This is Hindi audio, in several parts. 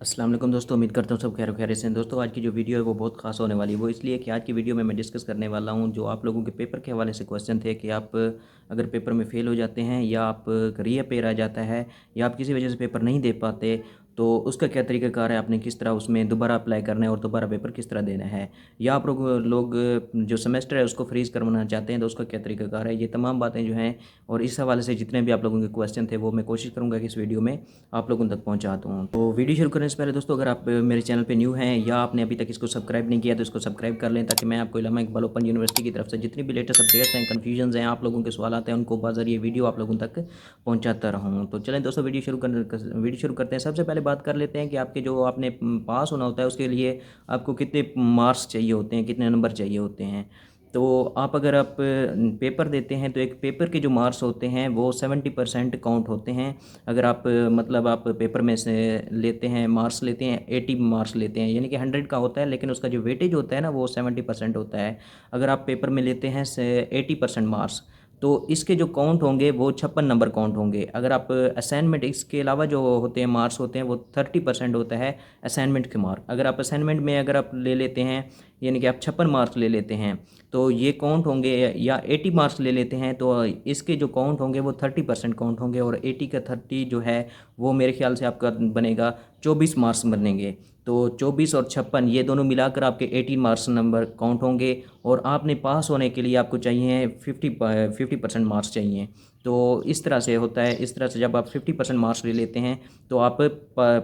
अस्सलाम वालेकुम दोस्तों, उम्मीद करता हूँ सब खैर खैरियत से हैं। दोस्तों आज की जो वीडियो है वो बहुत खास होने वाली है। वो इसलिए कि आज की वीडियो में मैं डिस्कस करने वाला हूँ जो आप लोगों के पेपर के हवाले से क्वेश्चन थे कि आप अगर पेपर में फ़ेल हो जाते हैं या आप रीअपेयर आ जाता है या आप किसी वजह से पेपर नहीं दे पाते, तो उसका क्या तरीक़ाकार है, आपने किस तरह उसमें दोबारा अप्लाई करना है और दोबारा पेपर किस तरह देना है, या आप लोग जो सेमेस्टर है उसको फ्रीज़ करवाना चाहते हैं तो उसका क्या तरीक़ाकार है। ये तमाम बातें जो हैं और इस हवाले से जितने भी आप लोगों के क्वेश्चन थे वो मैं कोशिश करूँगा कि इस वीडियो में आप लोगों तक पहुँचा दूँ। तो वीडियो शुरू करने से पहले दोस्तों, अगर आप मेरे चैनल पे न्यू हैं या आपने अभी तक इसको सब्सक्राइब नहीं किया तो इसको सब्सक्राइब कर लें, ताकि मैं आपको इलामा इकबाल ओपन यूनिवर्सिटी की तरफ से जितनी भी लेटेस्ट अपडेट्स हैं, कन्फ्यूजन्स हैं, आप लोगों के सवालात हैं, उनको बाज़रिए वीडियो आप लोगों तक पहुँचाता रहूँ। तो चलें दोस्तों, वीडियो शुरू करते हैं। सबसे पहले बात कर लेते हैं कि आपके जो आपने पास होना होता है उसके लिए आपको कितने मार्क्स चाहिए होते हैं, कितने नंबर चाहिए होते हैं। तो अगर आप पेपर देते हैं तो एक पेपर के जो मार्क्स होते हैं वो 70% काउंट होते हैं। अगर आप मतलब आप पेपर में से लेते हैं, मार्क्स लेते हैं, 80 मार्क्स लेते हैं, यानी कि 100 का होता है, लेकिन उसका जो वेटेज होता है ना वो 70% होता है। अगर आप पेपर में लेते हैं 80% मार्क्स, तो इसके जो काउंट होंगे वो 56 नंबर काउंट होंगे। अगर आप असाइनमेंट, इसके अलावा जो होते हैं मार्क्स होते हैं वो 30% होता है असाइनमेंट के मार्क। अगर आप असाइनमेंट में अगर आप ले लेते हैं, यानी कि आप 56 मार्क्स ले लेते हैं, तो ये काउंट होंगे, या 80 मार्क्स ले लेते हैं तो इसके जो काउंट होंगे वो 30% काउंट होंगे, और 80 का 30 जो है वो मेरे ख्याल से आपका बनेगा 24 मार्क्स बनेंगे। तो 24 और 56 ये दोनों मिलाकर आपके 80 मार्क्स नंबर काउंट होंगे, और आपने पास होने के लिए आपको चाहिए 50% मार्क्स चाहिए। तो इस तरह से होता है। इस तरह से जब आप 50% मार्क्स ले लेते हैं तो आप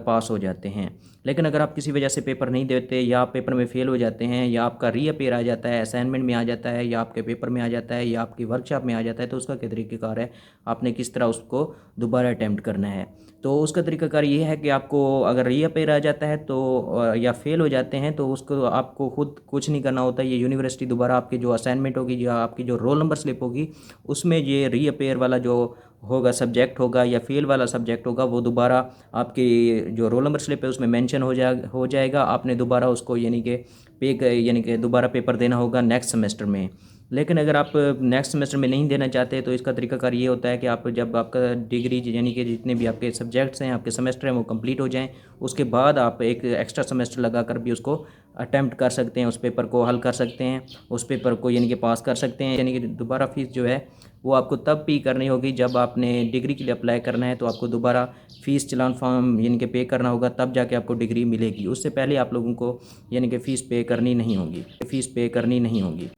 पास हो जाते हैं। लेकिन अगर आप किसी वजह से पेपर नहीं देते, या आप पेपर में फ़ेल हो जाते हैं, या आपका रीअपेयर आ जाता है, असाइनमेंट में आ जाता है, या आपके पेपर में आ जाता है, या आपकी वर्कशॉप में आ जाता है, तो उसका क्या तरीक़ाकार है, आपने किस तरह उसको दोबारा अटैम्प्ट करना है। तो उसका तरीक़ाकार ये है कि आपको अगर रीअपेयर आ जाता है तो या फ़ेल हो जाते हैं तो उसको आपको खुद कुछ नहीं करना होता है। ये यूनिवर्सिटी दोबारा आपकी जो असाइनमेंट होगी या आपकी जो रोल नंबर स्लिप होगी उसमें ये रीअपेयर वाला जो होगा सब्जेक्ट होगा या फेल वाला सब्जेक्ट होगा, वो दोबारा आपकी जो रोल नंबर स्लिप है उसमें मेंशन हो जाएगा। आपने दोबारा उसको यानी कि दोबारा पेपर देना होगा नेक्स्ट सेमेस्टर में। लेकिन अगर आप नेक्स्ट सेमेस्टर में नहीं देना चाहते तो इसका तरीकाकार ये होता है कि आप जब आपका डिग्री यानी कि जितने भी आपके सब्जेक्ट्स हैं, आपके सेमेस्टर हैं, वो कंप्लीट हो जाएं, उसके बाद आप एक एक्स्ट्रा सेमेस्टर लगाकर भी उसको अटेम्प्ट कर सकते हैं, उस पेपर को हल कर सकते हैं, उस पेपर को यानी कि पास कर सकते हैं। यानी कि दोबारा फीस जो है वो आपको तब पे करनी होगी जब आपने डिग्री के लिए अप्लाई करना है, तो आपको दोबारा फ़ीस चालान फॉर्म यानी कि पे करना होगा, तब जाके आपको डिग्री मिलेगी। उससे पहले आप लोगों को यानी कि फ़ीस पे करनी नहीं होगी।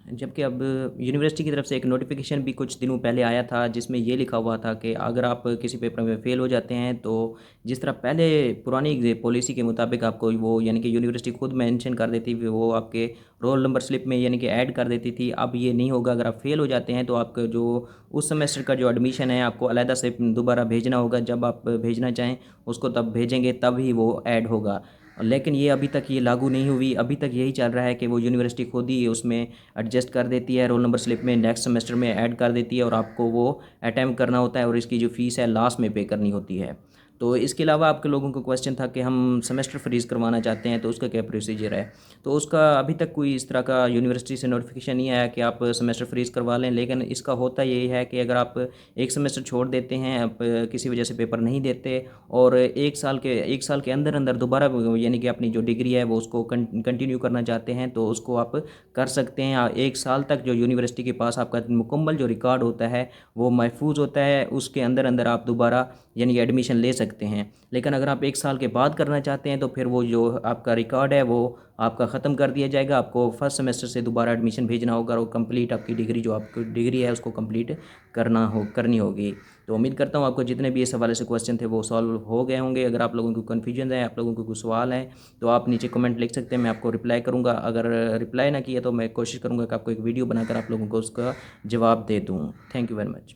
जबकि अब यूनिवर्सिटी की तरफ से एक नोटिफिकेशन भी कुछ दिनों पहले आया था जिसमें ये लिखा हुआ था कि अगर आप किसी पेपर में फ़ेल हो जाते हैं तो जिस तरह पहले पुरानी पॉलिसी के मुताबिक आपको वो यानी कि यूनिवर्सिटी खुद मेंशन कर देती थी, वो आपके रोल नंबर स्लिप में यानी कि ऐड कर देती थी। अब ये नहीं होगा। अगर आप फ़ेल हो जाते हैं तो आपका जो उस सेमेस्टर का जो एडमिशन है आपको अलहदा से दोबारा भेजना होगा। जब आप भेजना चाहें उसको तब भेजेंगे, तब ही वो ऐड होगा। लेकिन ये अभी तक ये लागू नहीं हुई। अभी तक यही चल रहा है कि वो यूनिवर्सिटी खुद ही उसमें एडजस्ट कर देती है, रोल नंबर स्लिप में नेक्स्ट सेमेस्टर में ऐड कर देती है, और आपको वो अटैम्प्ट करना होता है और इसकी जो फ़ीस है लास्ट में पे करनी होती है। तो इसके अलावा आपके लोगों को क्वेश्चन था कि हम सेमेस्टर फ्रीज़ करवाना चाहते हैं तो उसका क्या प्रोसीजर है। तो उसका अभी तक कोई इस तरह का यूनिवर्सिटी से नोटिफिकेशन नहीं आया कि आप सेमेस्टर फ्रीज़ करवा लें। लेकिन इसका होता यही है कि अगर आप एक सेमेस्टर छोड़ देते हैं, आप किसी वजह से पेपर नहीं देते, और 1 साल के अंदर अंदर दोबारा यानी कि अपनी जो डिग्री है वो उसको कंटिन्यू करना चाहते हैं, तो उसको आप कर सकते हैं। 1 साल तक जो यूनिवर्सिटी के पास आपका मुकम्मल जो रिकॉर्ड होता है वो महफूज होता है, उसके अंदर अंदर आप दोबारा यानी कि एडमिशन ले सकते हैं। लेकिन अगर आप 1 साल के बाद करना चाहते हैं तो फिर वो जो आपका रिकॉर्ड है वो आपका ख़त्म कर दिया जाएगा। आपको फर्स्ट सेमेस्टर से दोबारा एडमिशन भेजना होगा, और कंप्लीट आपकी डिग्री जो आपकी डिग्री है उसको कंप्लीट करनी होगी। तो उम्मीद करता हूँ आपको जितने भी इस हवाले से क्वेश्चन थे वो सॉल्व हो गए होंगे। अगर आप लोगों को कन्फ्यूजन है, आप लोगों को कुछ सवाल हैं, तो आप नीचे कमेंट लिख सकते हैं, मैं आपको रिप्लाई करूँगा। अगर रिप्लाई ना किया तो मैं कोशिश करूँगा कि आपको एक वीडियो बनाकर आप लोगों को उसका जवाब दे दूँ। Thank you very much.